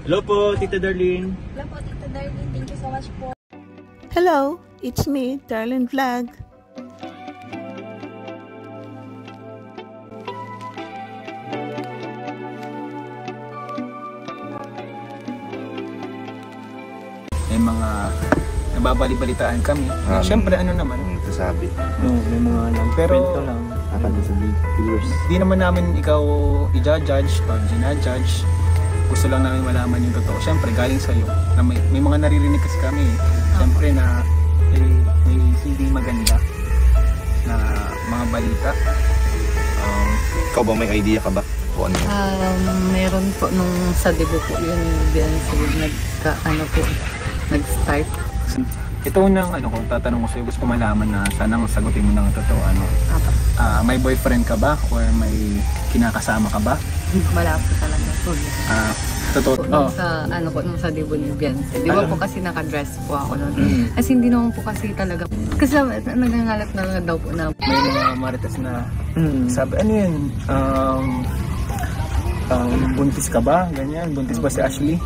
Hello po, Tita Darlene. Hello po, Tita Darlene. Thank you so much po. Hello, it's me, Darlene Vlog. May mga nababali-balitaan kami. Siyempre ano naman, sabi. May mga lang. Pero lang. Sa viewers. di naman namin ikaw i-judge or ginajudge. Gusto lang namin malaman yung totoo. Siyempre galing sa'yo. Na may mga naririnig kasi kami. Siyempre na may hindi maganda na mga balita. Ikaw ba may idea ka ba? Kung ano? Meron po nung sa debo po yun. Nag-start. Ito nang kung tatanong ko sa'yo, gusto ko malaman na sana sagutin mo ng totoo. May boyfriend ka ba? Or may kinakasama ka ba? Wala po talaga po. Totoo. Nung sa debo ni Beyonce. Di ba po kasi naka-dress po ako nun. As hindi naman po kasi talaga. Kasi nagangalat na daw po na. May mga marites na sabi, ano yun? Buntis ka ba? Ganyan. Buntis ba si Ashley?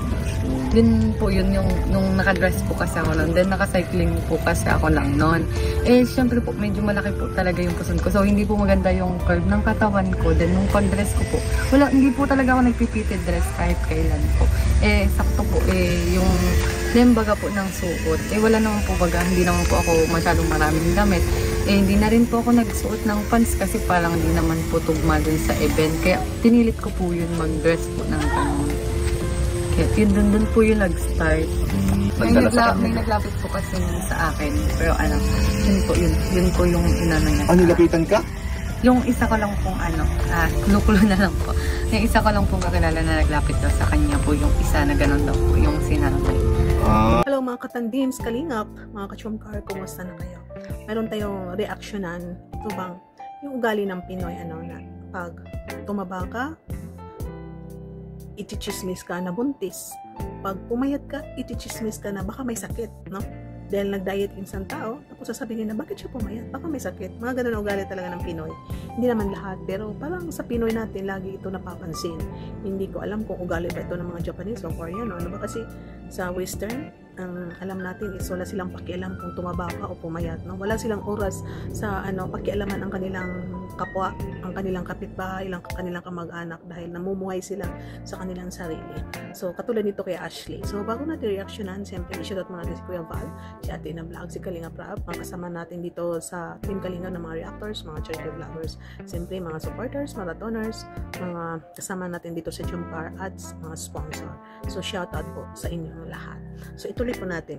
Din po yun yung nung naka-dress po kasi ako nun. Then naka-cycling po kasi ako lang nun. Syempre po medyo malaki po talaga yung puson ko. So hindi po maganda yung curve ng katawan ko. Then nung pag-dress ko po, hindi po talaga ako nagpipitted dress kahit kailan po. Sakto po yung lembaga po ng suot. Wala naman po baga, hindi naman po ako masyadong maraming damit. Hindi na rin po ako nagsuot ng pants kasi parang hindi naman po tugma dun sa event. Kaya pinilit ko po yun mag-dress po ng ganun. Kaya yun po yung nag-start. May naglapit po kasi sa akin. Pero yun po yung inano niya. Nilapitan ka? Yung isa ko lang pong kulo na lang po. Yung isa ko lang pong kakilala na naglapit daw sa kanya po yung isa na ganun daw po yung sinarapay. Hello mga katandims, kalingap, mga kachumkar, kumusta na kayo? Meron tayong reaksyonan. Ito bang yung ugali ng Pinoy na pag tumaba ka, itichismis ka na buntis. Pag pumayat ka, itichismis ka na baka may sakit, no? Dahil nag-diet yung isang tao, tapos sasabihin na bakit siya pumayat? Baka may sakit. Mga ganun ugali talaga ng Pinoy. Hindi naman lahat, pero parang sa Pinoy natin lagi ito napapansin. Hindi ko alam kung ugali ba ito ng mga Japanese o Korean, no? Ano ba kasi sa Western, ang alam natin is wala silang pakialam kung tumaba ka o pumayat, no? Wala silang oras sa pakialaman ang kanilang kapwa, ang kanilang kapitbahay, ang kanilang kamag-anak dahil namumuhay sila sa kanilang sarili. So katulad nito kay Ashley. So bago natin reaksyonan, siyempre i-shoutout mo natin si Kuya Val, si Ate na Vlog, si Kalinga Prab, mga kasama natin dito sa Team Kalinga ng mga reactors, mga charity vloggers, siyempre mga supporters, marathoners, mga kasama natin dito sa Jumcar Ads, mga sponsor. So shoutout po sa inyong lahat. So ituloy po natin.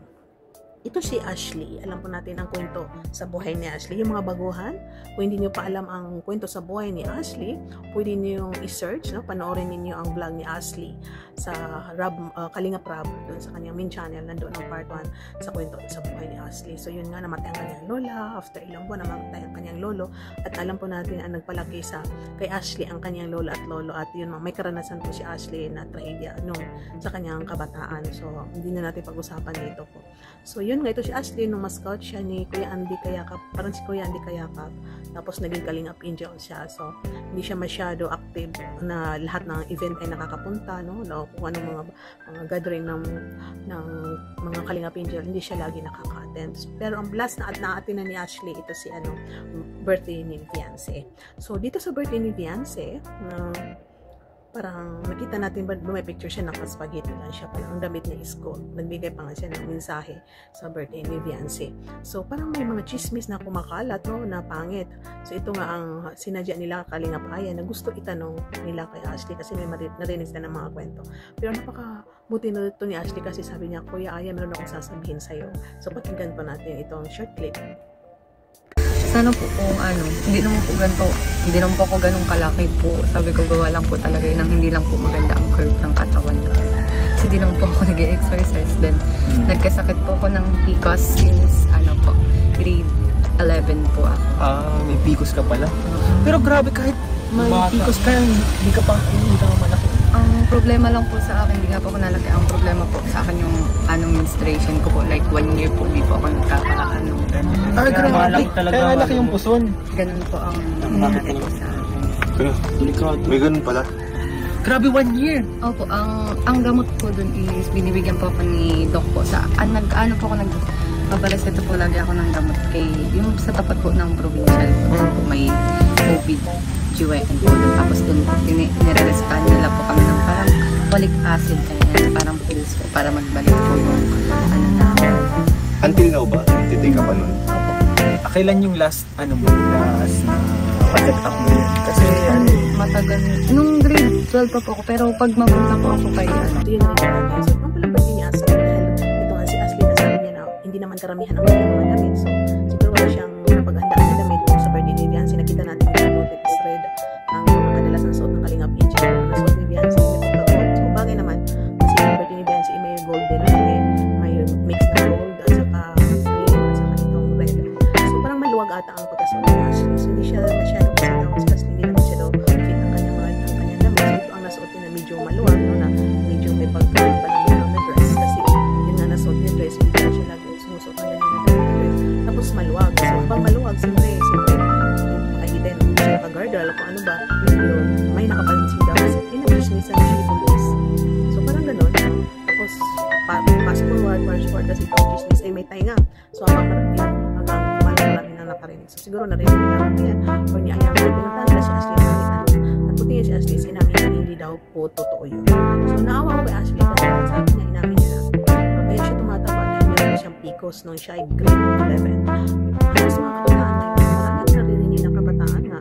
Ito si Ashley. Alam po natin ang kwento sa buhay ni Ashley. Yung mga baguhan, kung hindi niyo pa alam ang kwento sa buhay ni Ashley, pwede niyo i-search, no? Panoorin niyo ang vlog ni Ashley sa Kalinga Prab, doon sa kanyang main channel, nandoon ang part 1 sa kwento sa buhay ni Ashley. So yun nga, namatay ang kanyang lola, after ilang buwan namatay ang kanyang lolo, at alam po natin ang nagpalaki kay Ashley ang kanyang lola at lolo, at yun, may karanasan po si Ashley na trahedya sa kanyang kabataan. So hindi na natin pag-usapan dito po. So yun nga, ito si Ashley, nung mascout siya ni Kuya Andy Kayakap, parang si Kuya Andy Kayakap, tapos naging Kalingap Angel siya. So hindi siya masyado active na lahat ng event ay nakakapunta, no? Kung anong mga gathering ng mga Kalingap Angel, hindi siya lagi nakaka-attend. Pero ang last na naatin ni Ashley, ito si birthday ni Beyonce. So dito sa birthday ni Beyonce, parang nakita natin ba may picture siya, naka-spaghetti lang siya, parang ang damit niya is gold. Nagbigay pa nga siya ng mensahe sa birthday ni Beyonce. So parang may mga chismis na kumakalat, no, na pangit. So ito nga ang sinadya nila Kalingap Aya na gusto itanong nila kay Ashley kasi may narinig sila ng mga kwento. Pero napakabuti na ito ni Ashley kasi sabi niya, Kuya Aya, meron akong sasabihin sa'yo. So pakinggan pa natin itong short clip. Sana po kung hindi naman po ako ganun kalaki po. Sabi ko, gawa lang po talaga yun, hindi lang po maganda ang curve ng katawan ko. Kasi di naman po ako nag-exercise. Then, nagkasakit po ako ng PCOS since, grade 11 po ako. May PCOS ka pala. Pero grabe, kahit may PCOS ka, hindi ka malaki. Ang problema lang po sa akin, hindi nga po ako nalaki. Ang problema po sa akin yung menstruation ko po. Like 1 year po, hindi po ako nagkakaano. Grabe. Kaya laki yung puson. Ganun po ang nangyari po sa akin. May ganun pala. Grabe, 1 year! Opo, ang gamot po dun is binibigyan po ako ni Doc po. Nag-ano po ako, nagpapareseta po lagi ako ng gamot kay, yung sa tapat po ng provincial po, dun po may COVID, GYN po dun. Tapos dun po, nire-rescan nila po kami ng parang folic acid, kaya parang pills po para magbalik po yung ano na. Until now ba? Titake ka pa nun? Kailan yung last na pag-check up mo yun? Kasi Matagal. Nung grade 12 pa po ako, pero pag mapunta po ako kay ano. Ito yun na rin natin. So, ang palang birthday ni Ashley, dahil ito nga si Ashley na sabi niya na hindi naman karamihan ang kanyang mga damit. So, siguro wala siyang napaghandaan na damit sa birthday ni Biancy. Nakita natin yung noted is red ng mga kadalasan suot ng Kalingap Angel. Na suot ni Biancy, may pagka-gold. So, bagay naman, kasi yung birthday ni Biancy may golden, may mix na gold, at saka green, at saka itong red. So, parang maluwag ata ang pagkasuot ni Ashley. So, hindi siya masyado kasi daw, kasi hindi naman siya daw fit ang kanyang damit. So, ito ang nasuot niya na medyo maluwag, no, na medyo may pagkabalang na dress. Kasi yun nga nasuot niya dress, hindi na siya lagi sumusuot ng ganyan na dress. Tapos maluwag. So, habang maluwag, siyempre, makikita yun, siya naka-girdle, kung ano ba, yun, may nakapansin daw. Kasi pinag-dismissan siya yung dress. So, parang ganun. Tapos, fast forward, kasi itong chismis ay may tainga. So, hanggang marami na nakarinig. So, siguro narinig nila yan. Or niayang pinuntahan si Ashley na at puti si Ashley, sinabi niya hindi daw po totoo yun. So, naawa ko kay Ashley kasi sabi niya, inamin niya na kaya siya tumataba na meron siyang PCOS nung siya ay grade 11. Halos mga kabataan na yun, marami na narinig ng kabataan na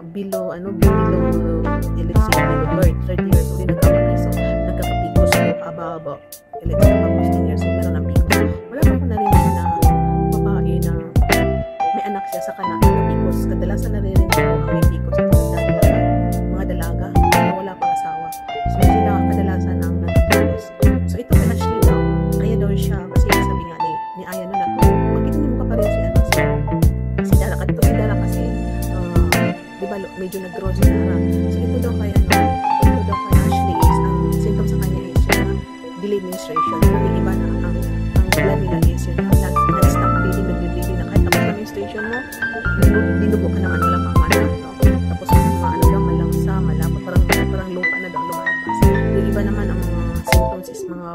below, let's say, below 30 years old, nagkaka-PCOS. So, nagkaka-PCOS so, above, let's say, above 15 years old, meron ng PCOS. Wala pa ako narinig na babae na may anak siya sa nagka-PCOS. Kadalasan narinig ko ang may PCOS at mga dalaga na wala pang asawa. So, sila kadalasan ang nagka-PCOS. So, ito kay Ashley daw, kaya daw siya, kasi sabi nga ni Aya na bakit hindi mo ka pa rin si Dara? Kadito si Dara kasi, di ba, medyo nag-grow si Dara. So, ito daw kay Ashley is, ang symptoms sa kanya is yung delayed menstruation. Yung iba na ang blood nila is yun, nag-stop bleeding, nag-bleeding na kahit tapos na menstruation mo, dinubo ka naman, wala pang mana, no? Tapos mga lang, malangsa, malapot, parang lupa na daw lumalabas. Yung iba naman ang mga symptoms is mga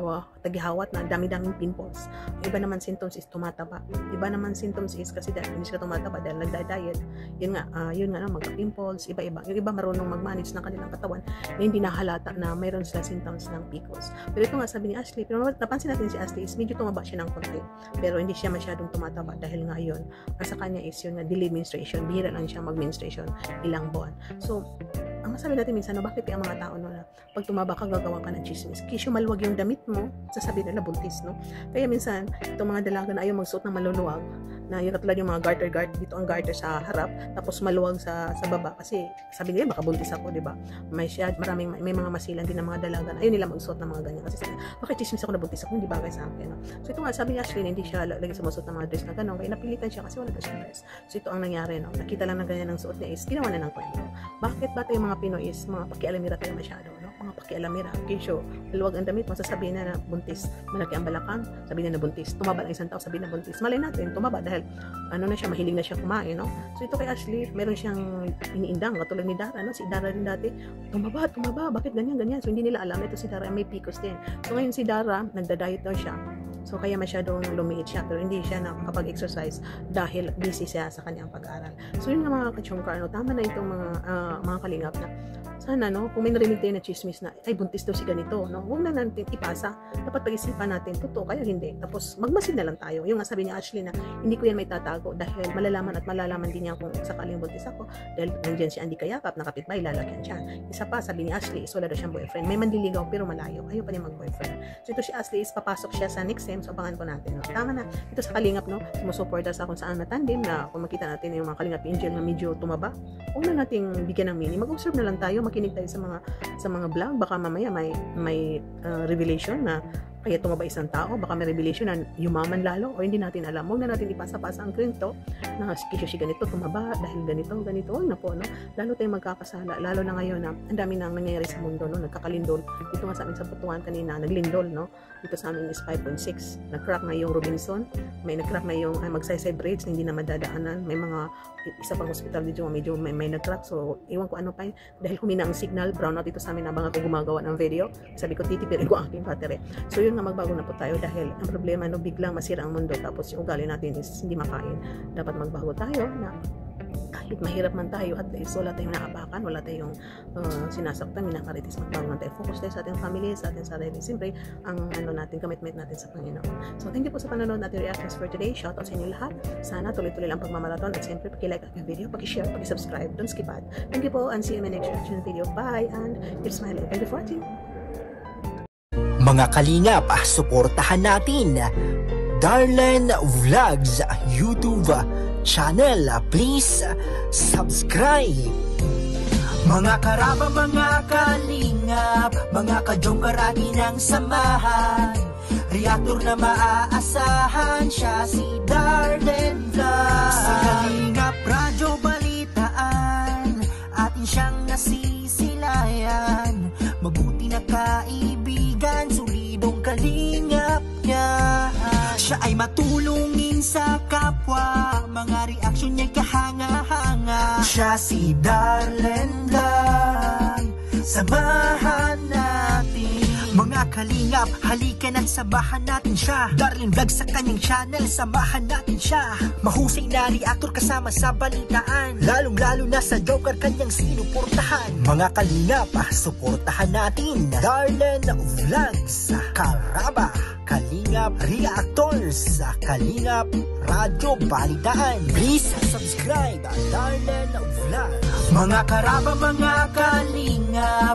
tagihawat na dami-daming pimples. Yung iba naman symptoms is tumataba. Iba naman symptoms is kasi hindi sila tumataba dahil nagda-diet. Yun nga magka-pimples, iba-iba. Yung iba marunong mag-manage ng kanilang katawan na hindi nahalata na mayroon sila symptoms ng PCOS. Pero ito nga sabi ni Ashley, pero napansin natin si Ashley is medyo tumaba siya ng konti. Pero hindi siya masyadong tumataba dahil nga yun. Ang sa kanya is yun na delayed menstruation. Bihira lang siya mag-menstruation ilang buwan. So, ang masabi natin minsan, bakit kaya mga tao na pag tumaba ka, gagawa ka ng chismis? Kisyo maluwag yung damit mo, sasabihin nila buntis, no? Kaya minsan, itong mga dalaga na ayaw magsuot ng maluluwag, na yung katulad yung mga garter, dito ang garter sa harap, tapos maluwag sa baba, kasi sabi nila, baka buntis ako, di ba? May mga masilan din ng mga dalaga, ayaw nila magsuot ng mga ganyan, kasi sabi, bakit chismis ako na buntis ako, hindi bagay sa akin, no? So ito nga, sabi ni Ashley, hindi siya lagi sumusuot ng mga dress na gano'n, kaya napilitan siya kasi wala pa siyang dress. So ito ang nangyari, no? Nakita lang na ganyan ang suot niya is, ginawa na ng kwento. Bakit ba tayo mga Pinoy is mga pakialamira tayo masyado, no? Mga pakialamira, kisyo, maluwag ang damit mo, sasabihin na buntis, malaki ang balakang, sabihin na buntis, tumaba lang isang tao, sabihin na buntis, malay natin, tumaba dahil ano na siya, mahilig na siya kumain, no? So ito kay Ashley, meron siyang iniindang, katulad ni Dara, no? Si Dara rin dati, tumaba, bakit ganyan, so hindi nila alam, ito si Dara may PCOS din. So ngayon si Dara, nagda-diet daw siya, so kaya masyadong lumiit siya, pero hindi siya nakakapag-exercise dahil busy siya sa kanyang pag-aaral. So yun nga mga kachongkar, no? Tama na itong mga kalingap na sana, no, kung may narinig tayo na chismis na, ay, buntis daw si ganito, no, huwag na natin ipasa. Dapat pag-isipan natin, totoo kaya hindi. Tapos, magmasid na lang tayo. Yung nga sabi ni Ashley na, hindi ko yan may tatago dahil malalaman din niya kung sakaling buntis ako. Dahil nandiyan si Andy Kayakap, nakapitbay, lalakyan siya. Isa pa, sabi ni Ashley, is wala daw siyang boyfriend. May manliligaw, pero malayo. Ayaw pa niya mag-boyfriend. So, ito si Ashley is papasok siya sa next sem, so abangan po natin, no. Tama na. Ito sa kalingap, no, sumusuporta sa kung saan matandem na kung makita natin yung mga kalingap angel na medyo tumaba, huwag na nating bigyan ng mini. Mag-observe na lang tayo, makinig tayo sa mga vlog, baka mamaya may revelation na kaya tumaba isang tao, baka may revelation na yumaman lalo, o hindi natin alam. Huwag na natin ipasa-pasa ang kwento na si ganito, tumaba dahil ganito. Huwag na po, no? Lalo tayong magkakasala, lalo na ngayon na ang dami nang nangyayari sa mundo, no? Nagkakalindol. Dito nga sa amin sa Butuan kanina, naglindol, no? Dito sa amin is 5.6. Nag-crack na yung Robinson, may nag-crack na yung Magsaysay Bridge na hindi na madadaanan. May mga isa pang hospital dito, medyo may nag-crack. So, iwan ko ano pa yun. Dahil humina ang signal, brownout dito sa amin, habang ako gumagawa ng video. Sabi ko, titipirin ko ang aking battery. So, yun nga, magbago na po tayo dahil ang problema, no, biglang masira ang mundo tapos yung ugali natin is hindi makain. Dapat magbago tayo na kahit mahirap man tayo at least wala tayong naapakan, wala tayong sinasaktan, minamaritis, magbago na tayo. Focus tayo sa ating family, sa ating sarili. Siyempre, ang natin, commitment natin sa Panginoon. So, thank you po sa panonood natin reactions for today. Shout out sa inyo lahat. Sana tuloy-tuloy lang pagmamarathon at siyempre, pag-like ang video, pag-share, pag-subscribe. Don't skip ad. Thank you po and see you in my next reaction video. Bye and keep smiling. Thank you for watching. Mga kalingap, suportahan natin Darlen Vlogs YouTube channel. Please subscribe. Mga karaba, mga kalingap, mga kadyong karagi ng samahan, reactor na maaasahan, siya si Darlen Vlogs. Sa Kalingap Radyo Balitaan, atin siyang nasisilayan, mabuti na kaibigan, solidong kalingap niya. Siya ay matulungin sa kapwa, mga reaksyon niya'y kahanga-hanga. Siya si Darlen lang, samahan natin. Mga kalingap, halika na't sabahan natin siya. Darlen Vlog sa kanyang channel, samahan natin siya. Mahusay na reactor kasama sa balitaan, lalong-lalo na sa Joker kanyang sinuportahan. Mga kalingap, suportahan natin Darlen Vlogs, Karaba, Kalingap Reactors, Kalingap Radyo Balitaan. Please subscribe Darlen Vlogs. Mga karaba, mga kalingap,